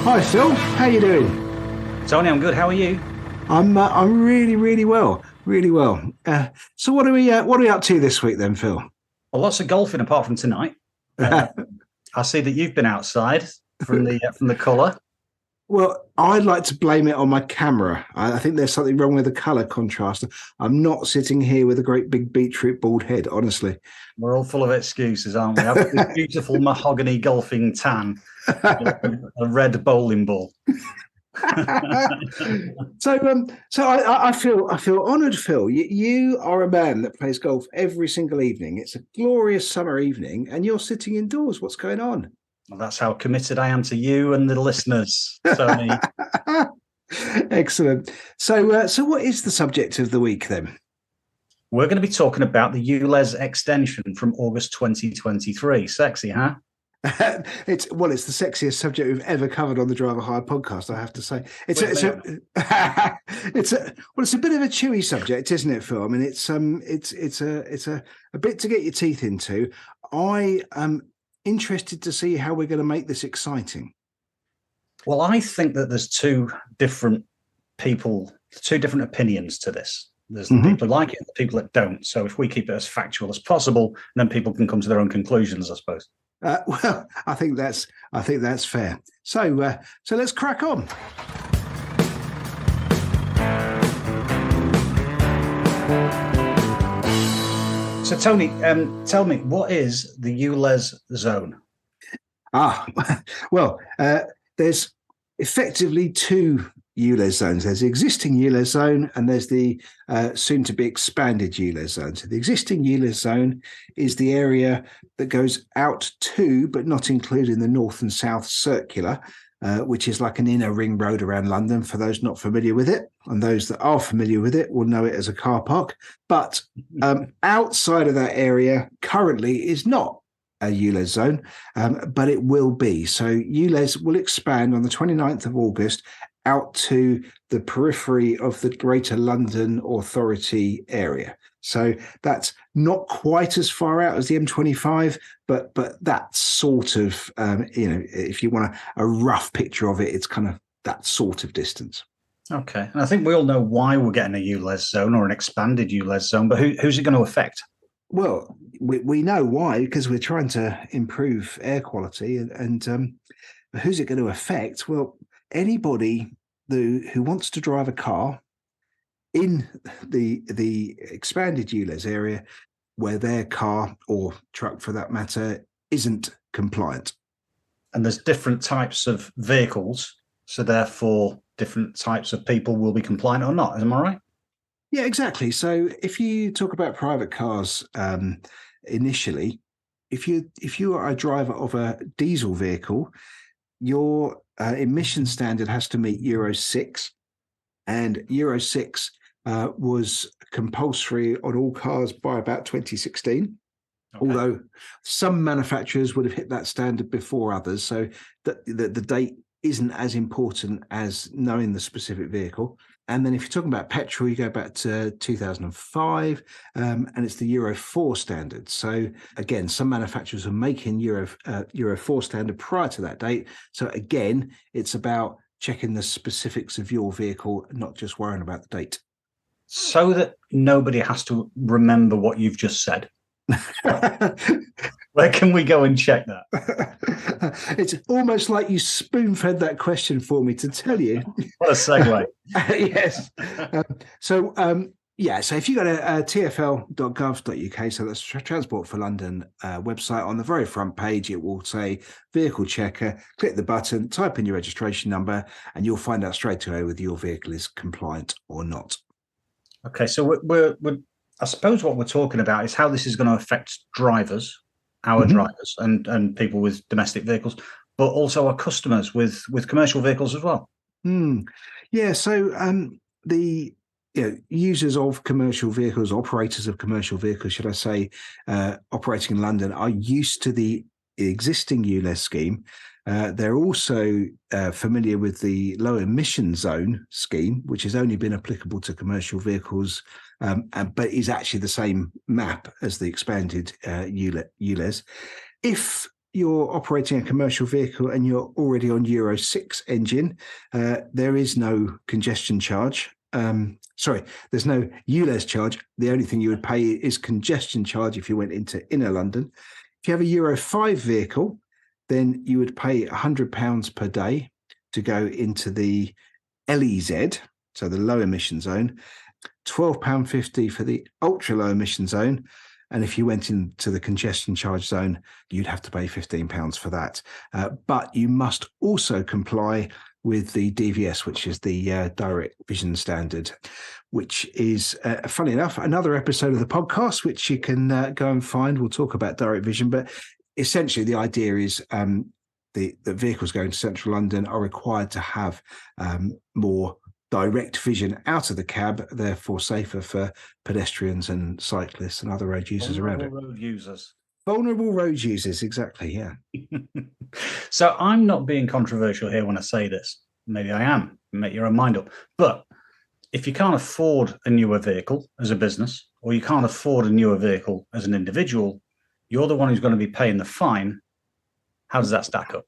Hi Phil, how you doing? Tony, I'm good. How are you? I'm really really well. So what are we up to this week then, Phil? Well, lots of golfing apart from tonight. Uh, I see that you've been outside from the colour. Well, I'd like to blame it on my camera. I think there's something wrong with the color contrast. I'm not sitting here with a great big beetroot bald head, honestly. We're all full of excuses, aren't we? I've got this beautiful mahogany golfing tan, a red bowling ball. So I feel honoured, Phil. You are a man that plays golf every single evening. It's a glorious summer evening, and you're sitting indoors. What's going on? Well, that's how committed I am to you and the listeners, Tony. Excellent. So what is the subject of the week then? We're going to be talking about the ULEZ extension from August 2023. Sexy, huh? It's the sexiest subject we've ever covered on the Driver Hard podcast, I have to say. It's a bit of a chewy subject, isn't it, Phil? I mean, it's a bit to get your teeth into. I am interested to see how we're going to make this exciting. Well, I think that there's two different opinions to this. There's the people who like it and the people that don't. So if we keep it as factual as possible, then people can come to their own conclusions, I suppose. Well, I think that's fair. So let's crack on. So, Tony, tell me, what is the ULEZ zone? Well, there's effectively two ULEZ zones. There's the existing ULEZ zone and there's the soon-to-be expanded ULEZ zone. So the existing ULEZ zone is the area that goes out to, but not included in the north and south circular, which is like an inner ring road around London for those not familiar with it. And those that are familiar with it will know it as a car park. But outside of that area currently is not a ULEZ zone, but it will be. So ULEZ will expand on the 29th of August out to the periphery of the Greater London Authority area. So that's not quite as far out as the M25, but that's sort of, if you want a rough picture of it, it's kind of that sort of distance. Okay. And I think we all know why we're getting a ULEZ zone or an expanded ULEZ zone, but who's it going to affect? Well, we know why, because we're trying to improve air quality and who's it going to affect? Well, anybody who wants to drive a car in the expanded ULEZ area where their car or truck, for that matter, isn't compliant. And there's different types of vehicles, so therefore different types of people will be compliant or not. Am I right? Yeah, exactly. So if you talk about private cars initially, if you are a driver of a diesel vehicle, your emission standard has to meet Euro 6, and Euro 6 was compulsory on all cars by about 2016. Okay. Although some manufacturers would have hit that standard before others, so the date isn't as important as knowing the specific vehicle. And then if you're talking about petrol, you go back to 2005, and it's the Euro 4 standard. So again, some manufacturers are making Euro 4 standard prior to that date. So again, it's about checking the specifics of your vehicle, not just worrying about the date. So that nobody has to remember what you've just said. Where can we go and check that? It's almost like you spoon-fed that question for me to tell you. What a segue. Yes. So if you go to tfl.gov.uk, so that's Transport for London website, on the very front page, it will say vehicle checker. Click the button, type in your registration number, and you'll find out straight away whether your vehicle is compliant or not. Okay, so we're I suppose what we're talking about is how this is going to affect drivers, our drivers, and people with domestic vehicles, but also our customers with commercial vehicles as well. Yeah, so the users of commercial vehicles, operators of commercial vehicles, should I say, operating in London are used to the existing ULEZ scheme. They're also familiar with the low emission zone scheme, which has only been applicable to commercial vehicles, but is actually the same map as the expanded ULEZ. If you're operating a commercial vehicle and you're already on Euro 6 engine, there is no congestion charge. There's no ULEZ charge. The only thing you would pay is congestion charge if you went into inner London. If you have a Euro 5 vehicle, then you would pay £100 per day to go into the LEZ, so the low emission zone, £12.50 for the ultra low emission zone. And if you went into the congestion charge zone, you'd have to pay £15 for that. But you must also comply with the DVS, which is the Direct Vision Standard, which is, funny enough, another episode of the podcast, which you can go and find. We'll talk about Direct Vision, but essentially the idea is the vehicles going to central London are required to have more direct vision out of the cab, therefore safer for pedestrians and cyclists and other road users around it. Vulnerable road users, exactly, yeah. So I'm not being controversial here when I say this. Maybe I am. Make your own mind up. But if you can't afford a newer vehicle as a business, or you can't afford a newer vehicle as an individual, you're the one who's going to be paying the fine. How does that stack up?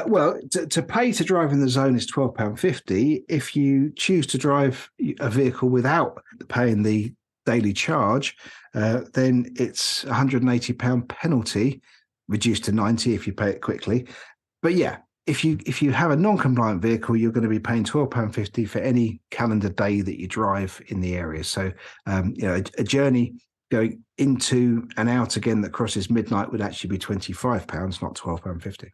Well, to pay to drive in the zone is £12.50. If you choose to drive a vehicle without paying the daily charge, then it's £180 penalty, reduced to 90 if you pay it quickly. But yeah, if you have a non-compliant vehicle, you're going to be paying £12.50 for any calendar day that you drive in the area. So, a journey going into and out again that crosses midnight would actually be £25, not £12.50.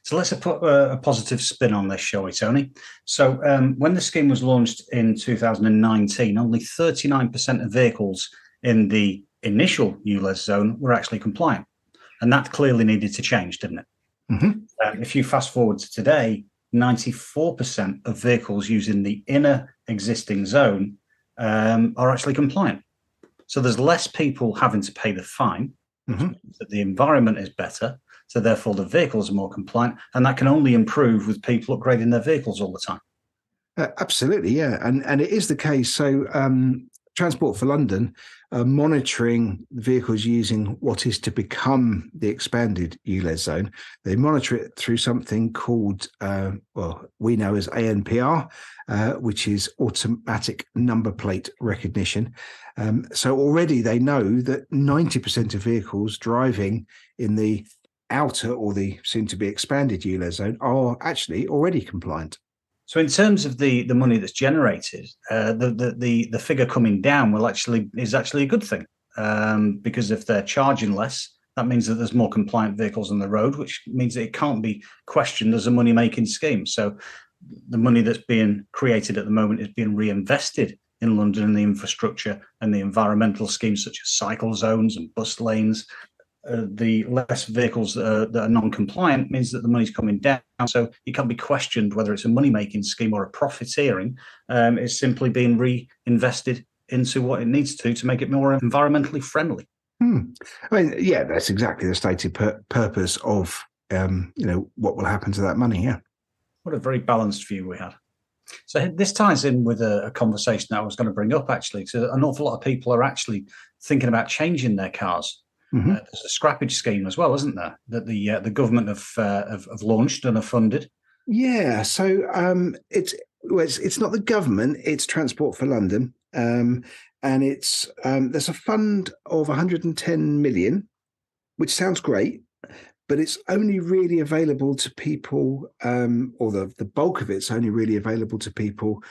So let's put a positive spin on this, shall we, Tony? So when the scheme was launched in 2019, only 39% of vehicles in the initial ULEZ zone were actually compliant. And that clearly needed to change, didn't it? Mm-hmm. If you fast forward to today, 94% of vehicles using the inner existing zone are actually compliant. So there's less people having to pay the fine, mm-hmm. that the environment is better, so therefore the vehicles are more compliant, and that can only improve with people upgrading their vehicles all the time. Absolutely, yeah. And it is the case. So Transport for London are monitoring vehicles using what is to become the expanded ULEZ zone. They monitor it through something called, we know as ANPR, which is automatic number plate recognition. So already they know that 90% of vehicles driving in the outer or the soon-to-be expanded ULEZ zone are actually already compliant. So in terms of the money that's generated, the figure coming down is actually a good thing, because if they're charging less, that means that there's more compliant vehicles on the road, which means that it can't be questioned as a money-making scheme. So the money that's being created at the moment is being reinvested in London and the infrastructure and the environmental schemes such as cycle zones and bus lanes. The less vehicles that are non-compliant means that the money's coming down. So it can't be questioned whether it's a money-making scheme or a profiteering. It's simply being reinvested into what it needs to make it more environmentally friendly. I mean, yeah, that's exactly the stated purpose of, what will happen to that money, yeah. What a very balanced view we had. So this ties in with a conversation that I was going to bring up, actually. So an awful lot of people are actually thinking about changing their cars. Mm-hmm. There's a scrappage scheme as well, isn't there, that the government have launched and have funded? Yeah, so it's not the government, it's Transport for London, and it's there's a fund of 110 million, which sounds great, but it's only really available to people, or the bulk of it's only really available to people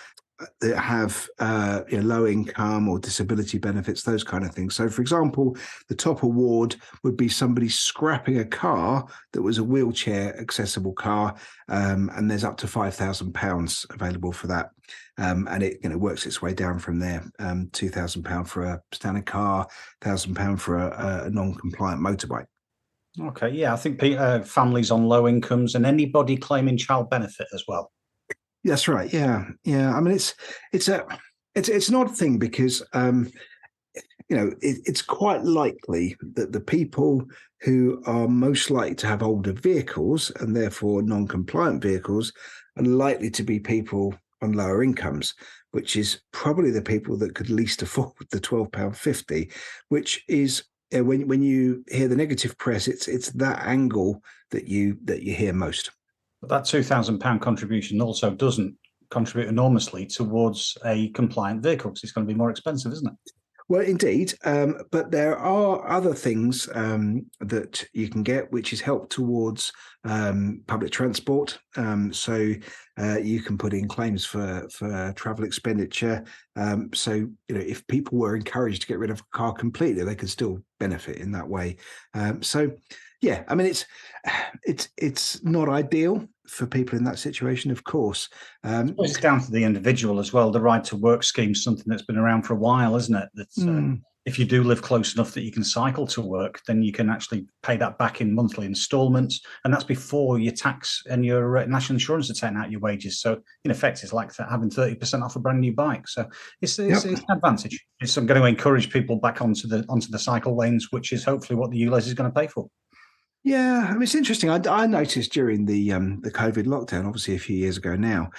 that have low income or disability benefits, those kind of things. So, for example, the top award would be somebody scrapping a car that was a wheelchair accessible car, and there's up to £5,000 available for that. And it works its way down from there. £2,000 for a standard car, £1,000 for a non-compliant motorbike. Okay, yeah, I think families on low incomes and anybody claiming child benefit as well. That's right. Yeah. I mean, it's an odd thing because it's quite likely that the people who are most likely to have older vehicles and therefore non-compliant vehicles are likely to be people on lower incomes, which is probably the people that could least afford the £12.50, which is when you hear the negative press, it's that angle that you hear most. But that £2,000 contribution also doesn't contribute enormously towards a compliant vehicle, because it's going to be more expensive, isn't it? Well, indeed, but there are other things that you can get, which is help towards public transport. So you can put in claims for travel expenditure. So if people were encouraged to get rid of a car completely, they could still benefit in that way. So yeah, I mean it's not ideal for people in that situation, of course. It's down to the individual as well. The right to work scheme is something that's been around for a while, isn't it? That's if you do live close enough that you can cycle to work, then you can actually pay that back in monthly instalments, and that's before your tax and your national insurance are taken out your wages. So in effect, it's like having 30% off a brand new bike. So it's an advantage. I'm going to encourage people back onto the cycle lanes, which is hopefully what the ULEZ is going to pay for. Yeah, I mean, it's interesting. I noticed during the COVID lockdown, obviously a few years ago now,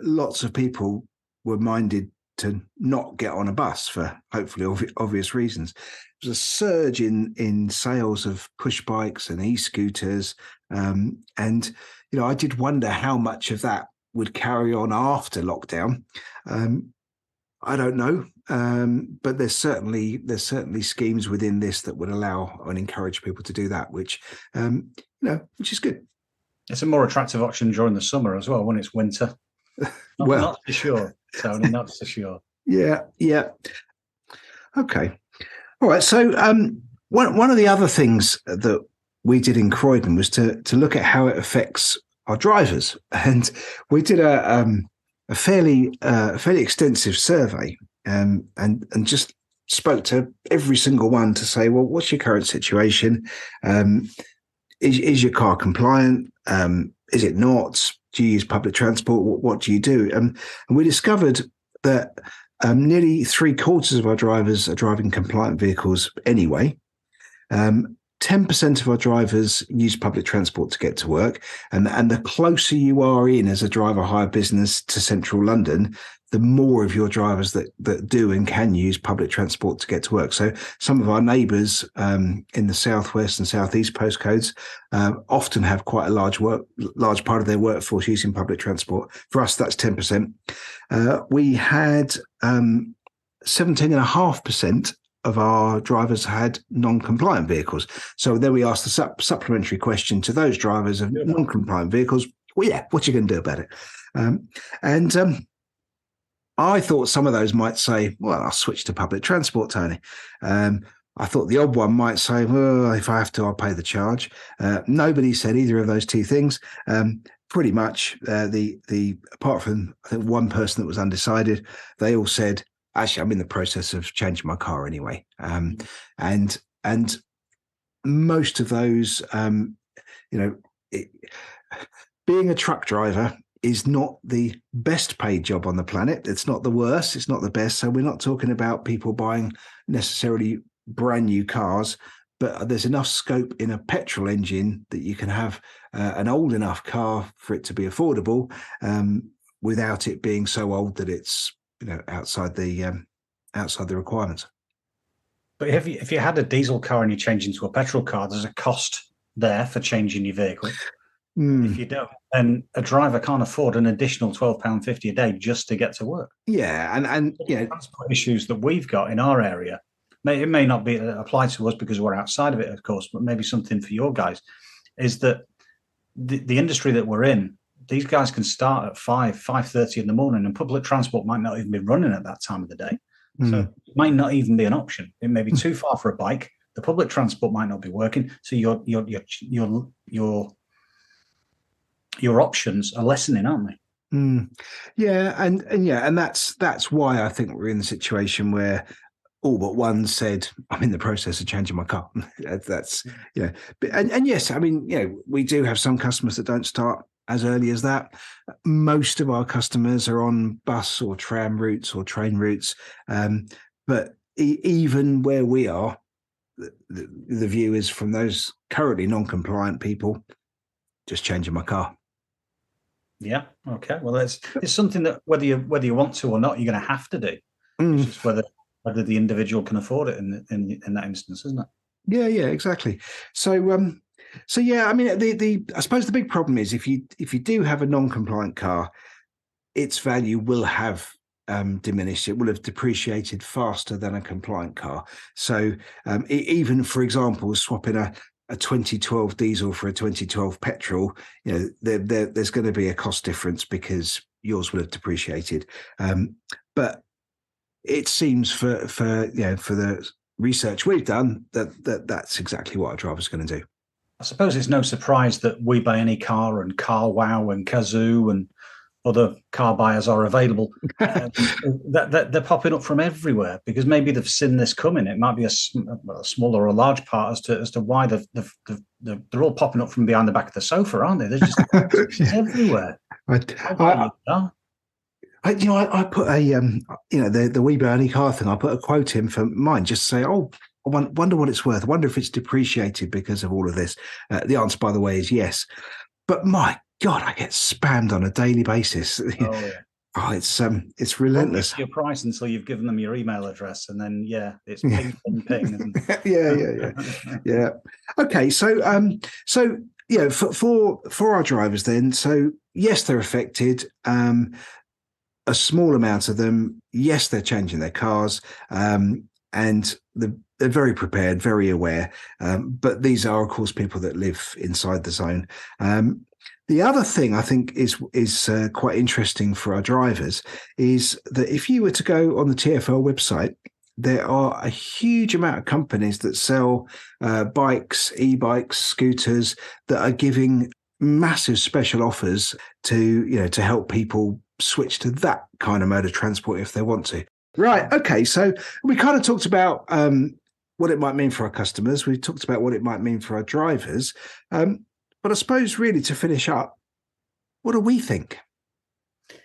lots of people were minded to not get on a bus for hopefully obvious reasons. There was a surge in sales of push bikes and e-scooters, and I did wonder how much of that would carry on after lockdown. I don't know, but there's certainly schemes within this that would allow and encourage people to do that, which is good. It's a more attractive option during the summer as well, when it's winter. Not for sure, Tony. Not for sure. Yeah. Okay. All right. So one of the other things that we did in Croydon was to look at how it affects our drivers, and we did a fairly extensive survey, and just spoke to every single one to say, well, what's your current situation? Is your car compliant? Is it not? Do you use public transport? What do you do? And we discovered that nearly 3/4 of our drivers are driving compliant vehicles anyway. 10% of our drivers use public transport to get to work. And the closer you are in as a driver hire business to central London, the more of your drivers that do and can use public transport to get to work. So some of our neighbours in the southwest and southeast postcodes often have quite a large part of their workforce using public transport. For us, that's 10%. We had 17.5% of our drivers had non-compliant vehicles. So then we asked the supplementary question to those drivers of non-compliant vehicles. Well, yeah, what are you going to do about it? I thought some of those might say, well, I'll switch to public transport, Tony. I thought the odd one might say, well, if I have to, I'll pay the charge. Nobody said either of those two things. Pretty much, apart from I think one person that was undecided, they all said, actually, I'm in the process of changing my car anyway. And most of those, being a truck driver is not the best paid job on the planet. It's not the worst. It's not the best. So we're not talking about people buying necessarily brand new cars, but there's enough scope in a petrol engine that you can have an old enough car for it to be affordable without it being so old that it's outside the requirements. But if you had a diesel car and you change into a petrol car, there's a cost there for changing your vehicle. If you don't, then a driver can't afford an additional £12.50 a day just to get to work. Yeah, and transport issues that we've got in our area, it may not be applied to us because we're outside of it, of course, but maybe something for your guys is that the industry that we're in, these guys can start at 5:30 in the morning, and public transport might not even be running at that time of the day. So it might not even be an option. It may be too far for a bike. The public transport might not be working. So your options are lessening, aren't they? Yeah, and that's why I think we're in the situation where all but one said, I'm in the process of changing my car. That's and yes, I mean, we do have some customers that don't start as early as that. Most of our customers are on bus or tram routes or train routes. But even where we are, the view is from those currently non-compliant people, just changing my car. Yeah. Okay. Well, it's something that whether you want to or not, you're going to have to do. It's just whether the individual can afford it in that instance, isn't it? Yeah, exactly. So yeah, I mean, the I suppose the big problem is if you do have a non-compliant car, its value will have diminished. It will have depreciated faster than a compliant car. So even, for example, swapping a 2012 diesel for a 2012 petrol, there's going to be a cost difference because yours will have depreciated. But it seems for the research we've done that's exactly what our driver's going to do. I suppose it's no surprise that We Buy Any Car and Car Wow and Kazoo and other car buyers are available. That they're popping up from everywhere because maybe they've seen this coming. It might be a small or a large part as to why they're all popping up from behind the back of the sofa, aren't they? They're just everywhere. I put the We Buy Any Car thing. I put a quote in for mine, just to say, oh, I wonder what it's worth. I wonder if it's depreciated because of all of this. The answer, by the way, is yes. But my God, I get spammed on a daily basis. Oh, yeah. Oh, it's relentless. Your price until you've given them your email address, and then it's ping, ping, ping. Isn't it? Yeah. Okay, so for our drivers then. So yes, they're affected. A small amount of them, yes, they're changing their cars, and they're very prepared, very aware. But these are, of course, people that live inside the zone. The other thing I think is quite interesting for our drivers is that if you were to go on the TfL website, there are a huge amount of companies that sell bikes, e-bikes, scooters that are giving massive special offers to help people switch to that kind of mode of transport if they want to. Right. Okay. So we kind of talked about what it might mean for our customers. We talked about what it might mean for our drivers. But I suppose really to finish up, what do we think?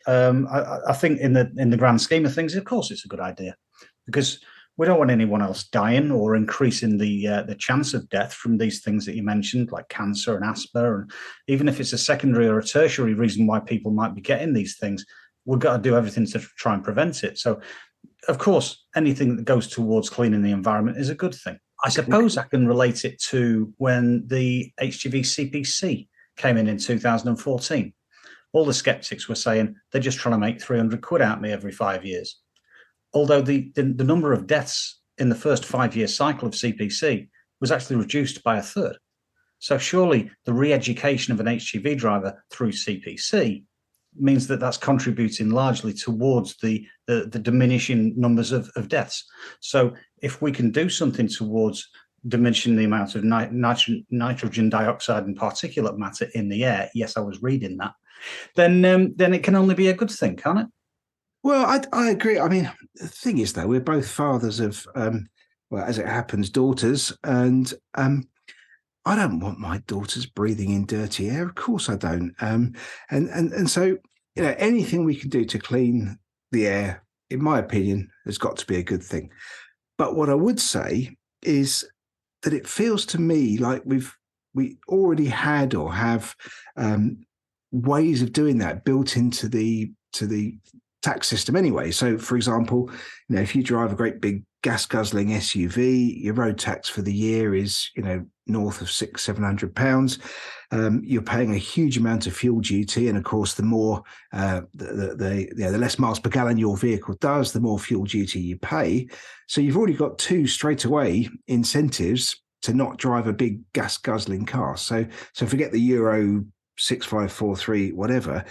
I think in the grand scheme of things, of course, it's a good idea because we don't want anyone else dying or increasing the chance of death from these things that you mentioned, like cancer and asthma. And even if it's a secondary or a tertiary reason why people might be getting these things, we've got to do everything to try and prevent it. So, of course, anything that goes towards cleaning the environment is a good thing. I suppose I can relate it to when the HGV CPC came in 2014. All the skeptics were saying they're just trying to make 300 quid out of me every 5 years. Although the number of deaths in the first 5-year cycle of CPC was actually reduced by a third. So surely the re-education of an HGV driver through CPC means that that's contributing largely towards the diminishing numbers of deaths. So if we can do something towards diminishing the amount of nitrogen dioxide and particulate matter in the air, yes, I was reading that, then it can only be a good thing, can't it? Well, I agree. I mean, the thing is, though, we're both fathers of, well, as it happens, daughters, and I don't want my daughters breathing in dirty air. Of course, I don't. And so, anything we can do to clean the air, in my opinion, has got to be a good thing. But what I would say is that it feels to me like we already had or have ways of doing that built into the tax system anyway. So, for example, if you drive a great big gas guzzling SUV, your road tax for the year is north of £600-700. You're paying a huge amount of fuel duty, and of course, the more the less miles per gallon your vehicle does, the more fuel duty you pay. So you've already got two straight away incentives to not drive a big gas guzzling car. So forget the Euro 6543 whatever.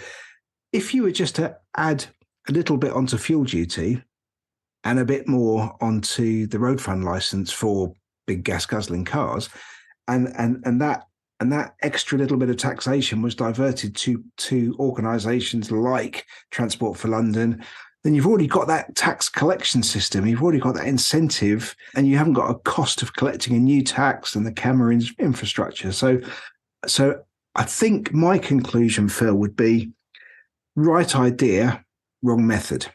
If you were just to add a little bit onto fuel duty and a bit more onto the road fund license for big gas guzzling cars, and that extra little bit of taxation was diverted to organisations like Transport for London, then you've already got that tax collection system. You've already got that incentive, and you haven't got a cost of collecting a new tax and the camera infrastructure. So I think my conclusion, Phil, would be right idea, wrong method.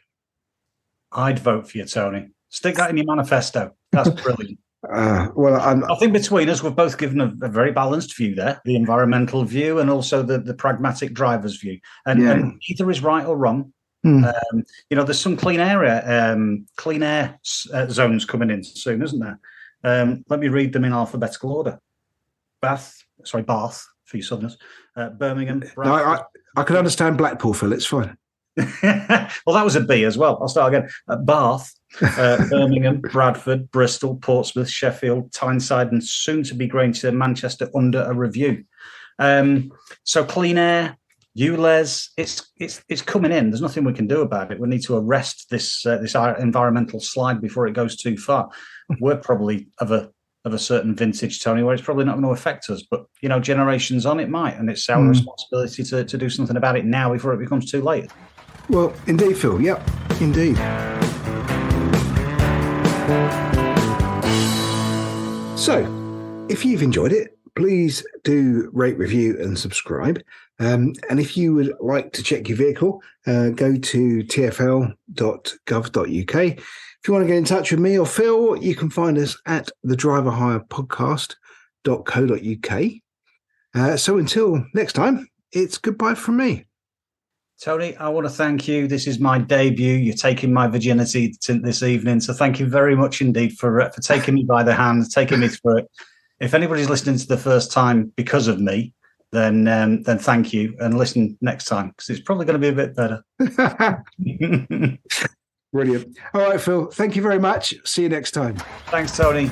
I'd vote for you, Tony. Stick that in your manifesto. That's brilliant. I think between us, we've both given a very balanced view there, the environmental view and also the pragmatic driver's view. And either is right or wrong. There's some clean air zones coming in soon, isn't there? Let me read them in alphabetical order. Bath for you Southerners. Birmingham. No, I can understand Blackpool, Phil. It's fine. Well, that was a B as well. I'll start again. Bath, Birmingham, Bradford, Bristol, Portsmouth, Sheffield, Tyneside, and soon to be Greater Manchester under a review. So clean air, ULEZ, it's coming in. There's nothing we can do about it. We need to arrest this environmental slide before it goes too far. We're probably of a certain vintage, Tony, where it's probably not going to affect us, but generations on it might, and it's our responsibility to do something about it now before it becomes too late. Well, indeed, Phil. Yep, indeed. So, if you've enjoyed it, please do rate, review, and subscribe. And if you would like to check your vehicle, go to tfl.gov.uk. If you want to get in touch with me or Phil, you can find us at thedriverhirepodcast.co.uk. So until next time, it's goodbye from me. Tony, I want to thank you. This is my debut. You're taking my virginity this evening. So thank you very much indeed for taking me by the hand, taking me through it. If anybody's listening to the first time because of me, then thank you, and listen next time because it's probably going to be a bit better. Brilliant. All right, Phil. Thank you very much. See you next time. Thanks, Tony.